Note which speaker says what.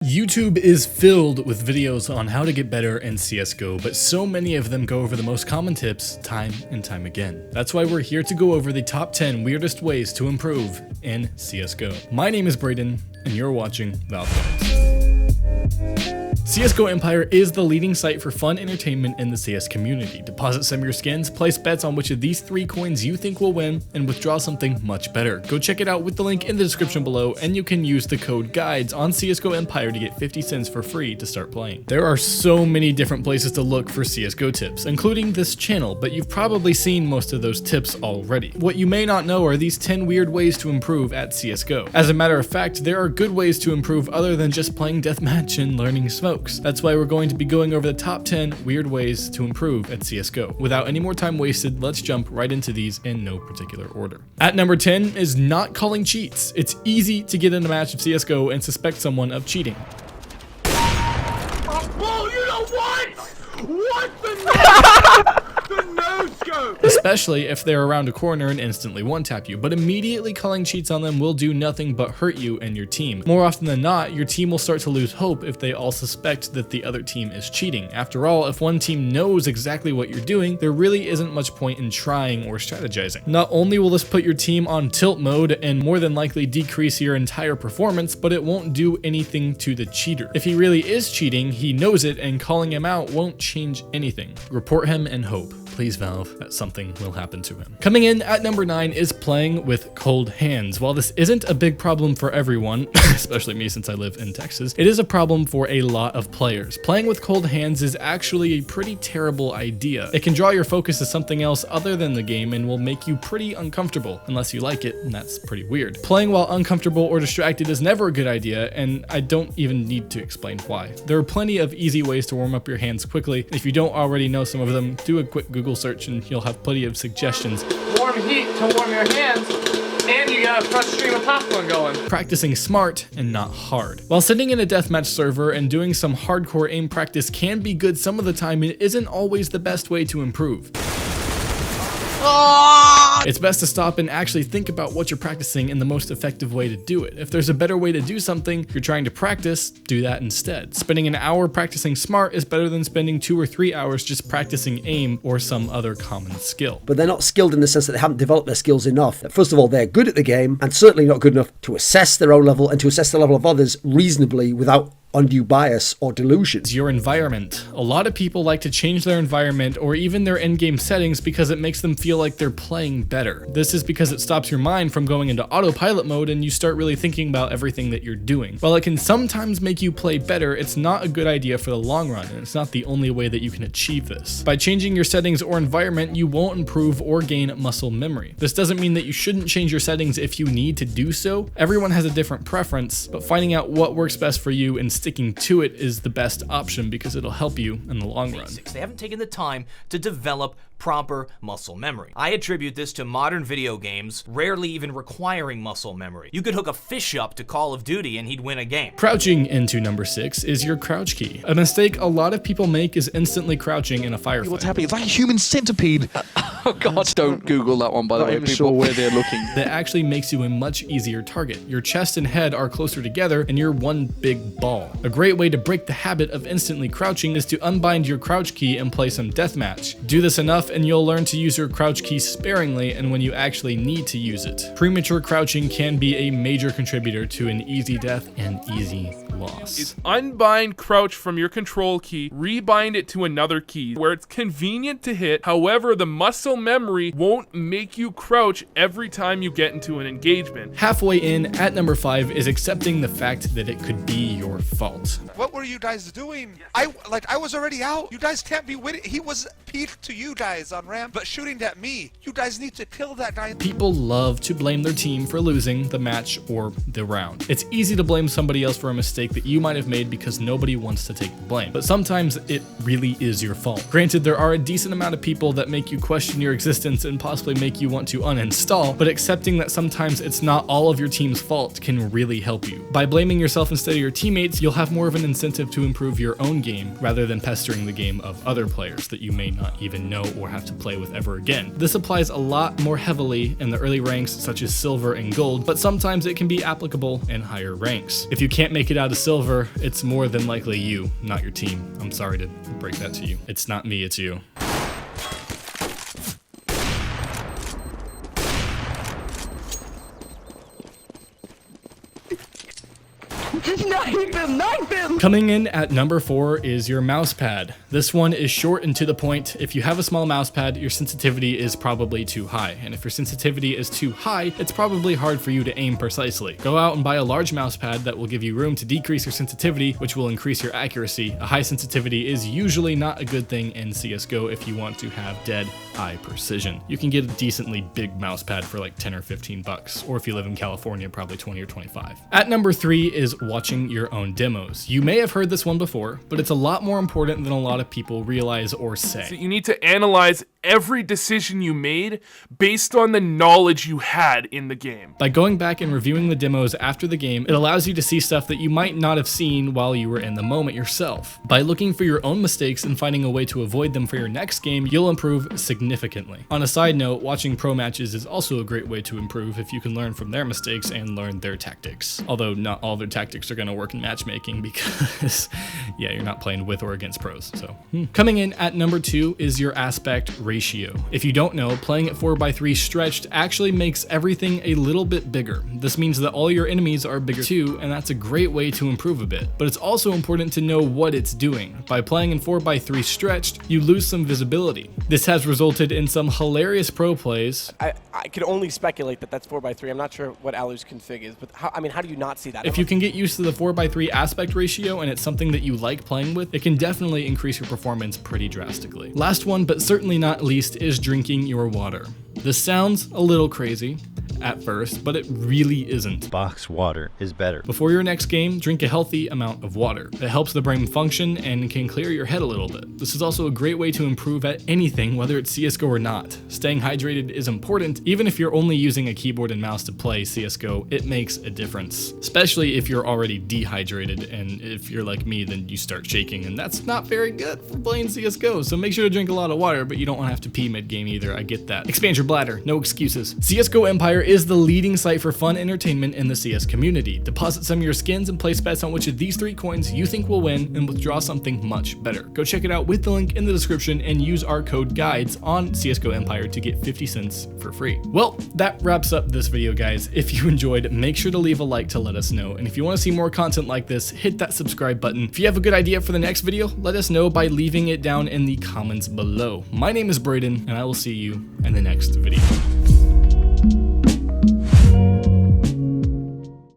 Speaker 1: YouTube is filled with videos on how to get better in CSGO, but so many of them go over the most common tips time and time again. That's why we're here to go over the top 10 weirdest ways to improve in CSGO. My name is Brayden, and you're watching DEATHMATCH. CSGO Empire is the leading site for fun entertainment in the CS community. Deposit some of your skins, place bets on which of these 3 coins you think will win, and withdraw something much better. Go check it out with the link in the description below, and you can use the code GUIDES on CSGO Empire to get 50 cents for free to start playing. There are so many different places to look for CSGO tips, including this channel, but you've probably seen most of those tips already. What you may not know are these 10 weird ways to improve at CSGO. As a matter of fact, there are good ways to improve other than just playing deathmatch and learning smokes. That's why we're going to be going over the top 10 weird ways to improve at CSGO. Without any more time wasted, let's jump right into these in no particular order. At number 10 is not calling cheats. It's easy to get in a match of CSGO and suspect someone of cheating.
Speaker 2: Oh, you know what? What the no-scope?
Speaker 1: Especially if they're around a corner and instantly one-tap you, but immediately calling cheats on them will do nothing but hurt you and your team. More often than not, your team will start to lose hope if they all suspect that the other team is cheating. After all, if one team knows exactly what you're doing, there really isn't much point in trying or strategizing. Not only will this put your team on tilt mode and more than likely decrease your entire performance, but it won't do anything to the cheater. If he really is cheating, he knows it, and calling him out won't change anything. Report him and hope. Please, Valve, that something will happen to him. Coming in at number 9 is playing with cold hands. While this isn't a big problem for everyone, especially me since I live in Texas, it is a problem for a lot of players. Playing with cold hands is actually a pretty terrible idea. It can draw your focus to something else other than the game and will make you pretty uncomfortable, unless you like it, and that's pretty weird. Playing while uncomfortable or distracted is never a good idea, and I don't even need to explain why. There are plenty of easy ways to warm up your hands quickly. If you don't already know some of them, do a quick Google search and you'll have plenty of suggestions.
Speaker 2: Warm heat to warm your hands, and you got a fresh stream of popcorn going.
Speaker 1: Practicing smart and not hard. While sitting in a deathmatch server and doing some hardcore aim practice can be good some of the time, it isn't always the best way to improve. It's best to stop and actually think about what you're practicing and the most effective way to do it. If there's a better way to do something you're trying to practice, do that instead. Spending an hour practicing smart is better than spending 2 or 3 hours just practicing aim or some other common skill.
Speaker 3: But they're not skilled in the sense that they haven't developed their skills enough. First of all, they're good at the game and certainly not good enough to assess their own level and to assess the level of others reasonably without undue bias or delusion.
Speaker 1: Your environment. A lot of people like to change their environment or even their in-game settings because it makes them feel like they're playing better. This is because it stops your mind from going into autopilot mode and you start really thinking about everything that you're doing. While it can sometimes make you play better, it's not a good idea for the long run, and it's not the only way that you can achieve this. By changing your settings or environment, you won't improve or gain muscle memory. This doesn't mean that you shouldn't change your settings if you need to do so. Everyone has a different preference, but finding out what works best for you and sticking to it is the best option because it'll help you in the long run.
Speaker 4: They haven't taken the time to develop proper muscle memory. I attribute this to modern video games rarely even requiring muscle memory. You could hook a fish up to Call of Duty and he'd win a game.
Speaker 1: Crouching into number 6 is your crouch key. A mistake a lot of people make is instantly crouching in a firefight.
Speaker 5: What's happening? It's like a human centipede. Oh God! Don't Google that one, by the way.
Speaker 3: Not even
Speaker 5: People,
Speaker 3: sure
Speaker 5: where they're looking.
Speaker 1: That actually makes you a much easier target. Your chest and head are closer together and you're one big ball. A great way to break the habit of instantly crouching is to unbind your crouch key and play some deathmatch. Do this enough and you'll learn to use your crouch key sparingly and when you actually need to use it. Premature crouching can be a major contributor to an easy death and easy loss.
Speaker 6: Is unbind crouch from your control key, rebind it to another key where it's convenient to hit. However, the muscle memory won't make you crouch every time you get into an engagement.
Speaker 1: Halfway in, at number 5, is accepting the fact that it could be your fault.
Speaker 7: What were you guys doing? I was already out. You guys can't be winning. He was peaked to you guys on ramp, but shooting at me. You guys need to kill that guy.
Speaker 1: People love to blame their team for losing the match or the round. It's easy to blame somebody else for a mistake that you might have made because nobody wants to take the blame. But sometimes it really is your fault. Granted, there are a decent amount of people that make you question your existence and possibly make you want to uninstall, but accepting that sometimes it's not all of your team's fault can really help you. By blaming yourself instead of your teammates, you'll have more of an incentive to improve your own game rather than pestering the game of other players that you may not even know or have to play with ever again. This applies a lot more heavily in the early ranks such as silver and gold, but sometimes it can be applicable in higher ranks. If you can't make it out of silver, it's more than likely you, not your team. I'm sorry to break that to you. It's not me, it's you.
Speaker 5: Knife him!
Speaker 1: Coming in at number 4 is your mouse pad. This one is short and to the point. If you have a small mouse pad, your sensitivity is probably too high. And if your sensitivity is too high, it's probably hard for you to aim precisely. Go out and buy a large mouse pad that will give you room to decrease your sensitivity, which will increase your accuracy. A high sensitivity is usually not a good thing in CSGO if you want to have dead eye precision. You can get a decently big mouse pad for like 10 or 15 bucks, or if you live in California, probably 20 or 25. At number 3 is watching your own demos. You may have heard this one before, but it's a lot more important than a lot of people realize or say.
Speaker 6: So you need to analyze every decision you made based on the knowledge you had in the game.
Speaker 1: By going back and reviewing the demos after the game, it allows you to see stuff that you might not have seen while you were in the moment yourself. By looking for your own mistakes and finding a way to avoid them for your next game, you'll improve significantly. On a side note, watching pro matches is also a great way to improve if you can learn from their mistakes and learn their tactics. Although not all their tactics are going to work in matchmaking because, yeah, you're not playing with or against pros. So, Coming in at number 2 is your aspect ratio. If you don't know, playing at 4x3 stretched actually makes everything a little bit bigger. This means that all your enemies are bigger too, and that's a great way to improve a bit. But it's also important to know what it's doing. By playing in 4x3 stretched, you lose some visibility. This has resulted in some hilarious pro plays.
Speaker 8: I could only speculate that that's 4x3. I'm not sure what Alu's config is, but how do you not see that?
Speaker 1: If you can get used to the 4x3 aspect ratio and it's something that you like playing with, it can definitely increase your performance pretty drastically. Last one, but certainly not least, is drinking your water. This sounds a little crazy at first, but it really isn't.
Speaker 9: Box water is better.
Speaker 1: Before your next game, drink a healthy amount of water. It helps the brain function and can clear your head a little bit. This is also a great way to improve at anything, whether it's CSGO or not. Staying hydrated is important. Even if you're only using a keyboard and mouse to play CSGO, it makes a difference. Especially if you're already dehydrated, and if you're like me, then you start shaking, and that's not very good for playing CSGO. So make sure to drink a lot of water, but you don't want to have to pee mid-game either. I get that. Expand your bladder, no excuses. CSGO Empire is the leading site for fun entertainment in the CS community. Deposit some of your skins and place bets on which of these 3 coins you think will win and withdraw something much better. Go check it out with the link in the description and use our code GUIDES on CSGO Empire to get 50 cents for free. Well, that wraps up this video, guys. If you enjoyed, make sure to leave a like to let us know. And if you want to see more content like this, hit that subscribe button. If you have a good idea for the next video, let us know by leaving it down in the comments below. My name is Braden, and I will see you in the next video.